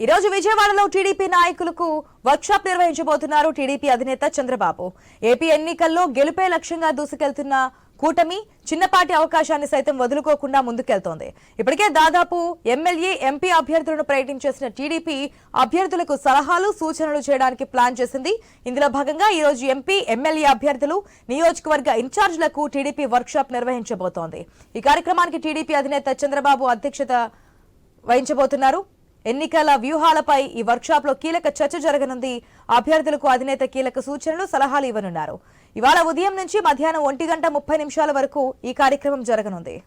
ఈ రోజు విజయవాడలో టీడీపీ నాయకులకు వర్క్షాప్ నిర్వహించబోతున్నారు టీడీపీ అధినేత చంద్రబాబు. ఏపీ ఎన్నికల్లో గెలుపే లక్ష్యంగా దూసుకెళ్తున్న కూటమి చిన్నపాటి అవకాశాన్ని సైతం వదులుకోకుండా ముందుకెళ్తోంది. ఇప్పటికే దాదాపు ఎమ్మెల్యే, ఎంపీ అభ్యర్థులను ప్రకటించేసిన టీడీపీ అభ్యర్థులకు సలహాలు, సూచనలు చేయడానికి ప్లాన్ చేసింది. ఇందులో భాగంగా ఈ రోజు ఎంపీ, ఎమ్మెల్యే అభ్యర్థులు, నియోజకవర్గ ఇన్ఛార్జీలకు టీడీపీ వర్క్షాప్ నిర్వహించబోతోంది. ఈ కార్యక్రమానికి టీడీపీ అధినేత చంద్రబాబు అధ్యక్షత వహించబోతున్నారు. ఎన్నికల వ్యూహాలపై ఈ వర్క్షాప్ లో కీలక చర్చ జరగనుంది. అభ్యర్థులకు అధినేత కీలక సూచనలు, సలహాలు ఇవ్వనున్నారు. ఇవాళ ఉదయం నుంచి మధ్యాహ్నం 1:30 వరకు ఈ కార్యక్రమం జరగనుంది.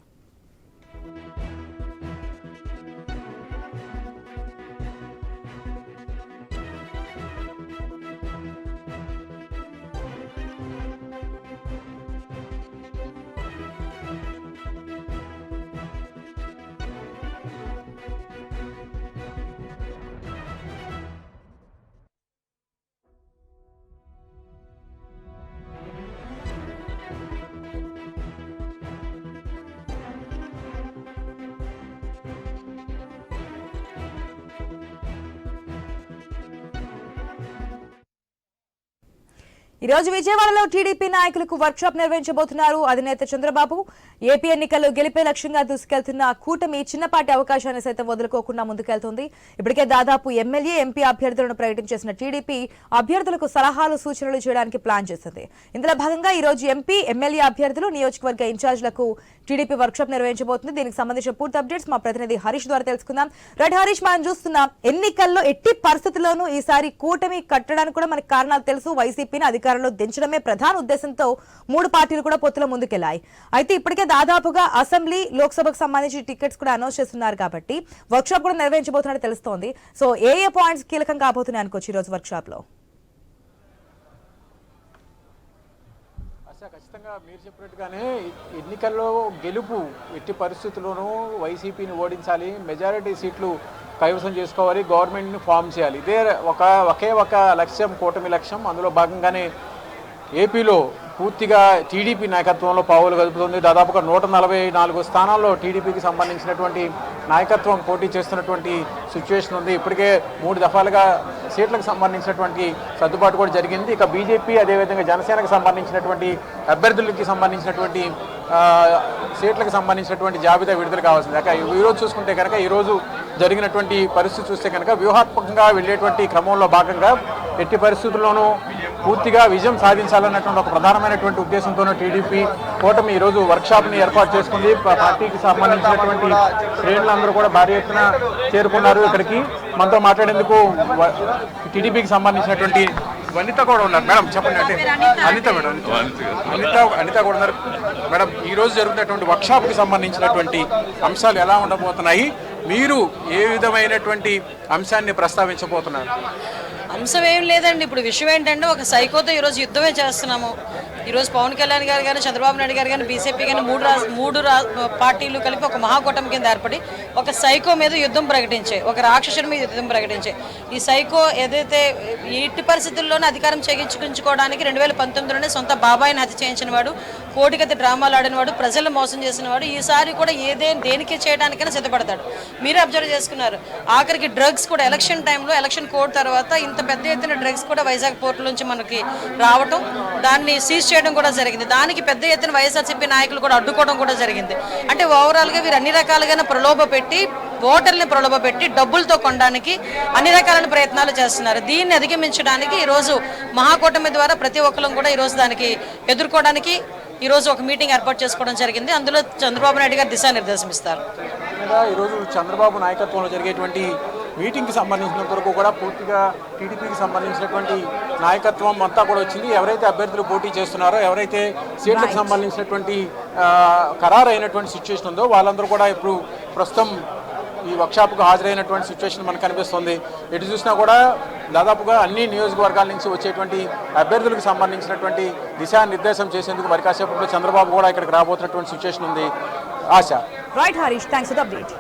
ఈ రోజు విజయవాడలో టీడీపీ నాయకులకు వర్క్షాప్ నిర్వహించబోతున్నారు అధినేత చంద్రబాబు. ఏపీ ఎన్నికల్లో గెలిపే లక్ష్యంగా దూసుకెళ్తున్న కూటమి చిన్నపాటి అవకాశాన్ని సైతం వదులుకోకుండా ముందుకెళ్తోంది. ఇప్పటికే దాదాపు ఎమ్మెల్యే, ఎంపీ అభ్యర్థులను ప్రకటించేసిన టీడీపీ అభ్యర్థులకు సలహాలు, సూచనలు చేయడానికి ప్లాన్ చేసింది. ఇందులో భాగంగా ఈ రోజు ఎంపీ, ఎమ్మెల్యే అభ్యర్థులు, నియోజకవర్గ ఇన్ఛార్జీలకు టీడీపీ వర్క్షాప్ నిర్వహించబోతుంది. దీనికి సంబంధించిన పూర్తి అప్డేట్స్ మా ప్రతినిధి హరీష్ ద్వారా తెలుసుకుందాం. రైట్ హరీష్, మనం చూస్తున్నాం ఎన్నికల్లో ఎట్టి పరిస్థితుల్లోనూ ఈసారి కూటమి కట్టడానికి కూడా మనకు కారణాలు తెలుసు. వైసీపీని అధికారంలో దించడమే ప్రధాన ఉద్దేశంతో 3 పార్టీలు కూడా పొత్తుల ముందుకెళ్లాయి. అయితే ఇప్పటికే దాదాపుగా అసెంబ్లీ, లోక్సభకు సంబంధించి టికెట్స్ కూడా అనౌన్స్ చేస్తున్నారు కాబట్టి వర్క్షాప్ కూడా నిర్వహించబోతున్నట్టు తెలుస్తోంది. సో ఏ పాయింట్స్ కీలకం కాబోతున్నాయి అనుకోవచ్చు ఈ రోజు వర్క్షాప్ లో? ఖచ్చితంగా మీరు చెప్పినట్టుగానే ఎన్నికల్లో గెలుపు ఎట్టి పరిస్థితుల్లోనూ వైసీపీని ఓడించాలి, మెజారిటీ సీట్లు కైవసం చేసుకోవాలి, గవర్నమెంట్ని ఫామ్ చేయాలి. ఇదే ఒకే ఒక లక్ష్యం, కూటమి లక్ష్యం. అందులో భాగంగానే ఏపీలో పూర్తిగా టీడీపీ నాయకత్వంలో పావులు కదుపుతుంది. దాదాపుగా 144 స్థానాల్లో టీడీపీకి సంబంధించినటువంటి నాయకత్వం పోటీ చేస్తున్నటువంటి సిచ్యువేషన్ ఉంది. ఇప్పటికే 3 దఫాలుగా సీట్లకు సంబంధించినటువంటి సర్దుబాటు కూడా జరిగింది. ఇక బీజేపీ, అదేవిధంగా జనసేనకు సంబంధించినటువంటి అభ్యర్థులకి సంబంధించినటువంటి సీట్లకు సంబంధించినటువంటి జాబితా విడుదల కావాల్సింది. ఈరోజు చూసుకుంటే కనుక ఈరోజు జరిగినటువంటి పరిస్థితి చూస్తే కనుక వ్యూహాత్మకంగా వెళ్ళేటువంటి క్రమంలో భాగంగా ఎట్టి పరిస్థితుల్లోనూ పూర్తిగా విజయం సాధించాలన్నటువంటి ఒక ప్రధానమైనటువంటి ఉద్దేశంతోనే టీడీపీ కూటమి ఈరోజు వర్క్షాప్ని ఏర్పాటు చేసుకుంది. పార్టీకి సంబంధించినటువంటి శ్రేణులందరూ కూడా భారీ ఎత్తున చేరుకున్నారు. ఇక్కడికి మనతో మాట్లాడేందుకు టీడీపీకి సంబంధించినటువంటి వనిత కూడా ఉన్నారు. మేడం చెప్పండి. అంటే అనిత కూడా ఉన్నారు. మేడం, ఈరోజు జరుగుతున్నటువంటి వర్క్షాప్కి సంబంధించినటువంటి అంశాలు ఎలా ఉండబోతున్నాయి? మీరు ఏ విధమైనటువంటి అంశాన్ని ప్రస్తావించబోతున్నారు? అంశం ఏం లేదండి. ఇప్పుడు విషయం ఏంటంటే ఒక సైకోతో ఈరోజు యుద్ధమే చేస్తున్నాము. ఈరోజు పవన్ కళ్యాణ్ గారు కానీ, చంద్రబాబు నాయుడు గారు కానీ, బీజేపీ కానీ మూడు పార్టీలు కలిపి ఒక మహాకూటమి కింద ఏర్పడి ఒక సైకో మీద యుద్ధం ప్రకటించాయి, ఒక రాక్షసుడి మీద యుద్ధం ప్రకటించాయి. ఈ సైకో ఏదైతే ఎట్టి పరిస్థితుల్లోనే అధికారం చేయించుకోవడానికి 2019లోనే సొంత బాబాయిని హత్య చేయించిన వాడు, కోటికత్తి డ్రామాలు ఆడినవాడు, ప్రజలను మోసం చేసిన వాడు, ఈసారి కూడా దేనికి చేయడానికైనా సిద్ధపడతాడు. మీరే అబ్జర్వ్ చేసుకున్నారు. ఆఖరికి డ్రగ్స్ కూడా ఎలక్షన్ టైంలో, ఎలక్షన్ కోడ్ తర్వాత ఇంత పెద్ద ఎత్తున డ్రగ్స్ కూడా వైజాగ్ పోర్టు నుంచి మనకి రావటం, దాన్ని సీజ్ చేయడం కూడా జరిగింది. దానికి పెద్ద ఎత్తున వైఎస్ఆర్సీపీ నాయకులు కూడా అడ్డుకోవడం కూడా జరిగింది. అంటే ఓవరాల్గా వీరు అన్ని రకాలుగా ప్రలోభ పెట్టి, ఓటర్ని ప్రలోభ పెట్టి డబ్బులతో కొనడానికి అన్ని రకాల ప్రయత్నాలు చేస్తున్నారు. దీన్ని అధిగమించడానికి ఈరోజు మహాకూటమి ద్వారా ప్రతి ఒక్కరు కూడా ఈరోజు దానికి ఎదుర్కోవడానికి ఈరోజు ఒక మీటింగ్ ఏర్పాటు చేసుకోవడం జరిగింది. అందులో చంద్రబాబు నాయుడు గారు దిశానిర్దేశం ఇస్తారు. ఈరోజు చంద్రబాబు నాయకత్వంలో జరిగేటువంటి మీటింగ్కి సంబంధించినంత వరకు కూడా పూర్తిగా టీడీపీకి సంబంధించినటువంటి నాయకత్వం అంతా కూడా వచ్చింది. ఎవరైతే అభ్యర్థులు పోటీ చేస్తున్నారో, ఎవరైతే సీట్లకు సంబంధించినటువంటి ఖరారు అయినటువంటి సిచ్యువేషన్ ఉందో వాళ్ళందరూ కూడా ఇప్పుడు ప్రస్తుతం ఈ వర్క్షాప్కు హాజరైనటువంటి సిచ్యువేషన్ మనకు కనిపిస్తుంది. ఎటు చూసినా కూడా దాదాపుగా అన్ని నియోజకవర్గాల నుంచి వచ్చేటువంటి అభ్యర్థులకు సంబంధించినటువంటి దిశానిర్దేశం చేసేందుకు మరి కాసేపట్లో చంద్రబాబు కూడా ఇక్కడికి రాబోతున్నటువంటి సిచ్యువేషన్ ఉంది. ఆశ. Right Harish, thanks for the update.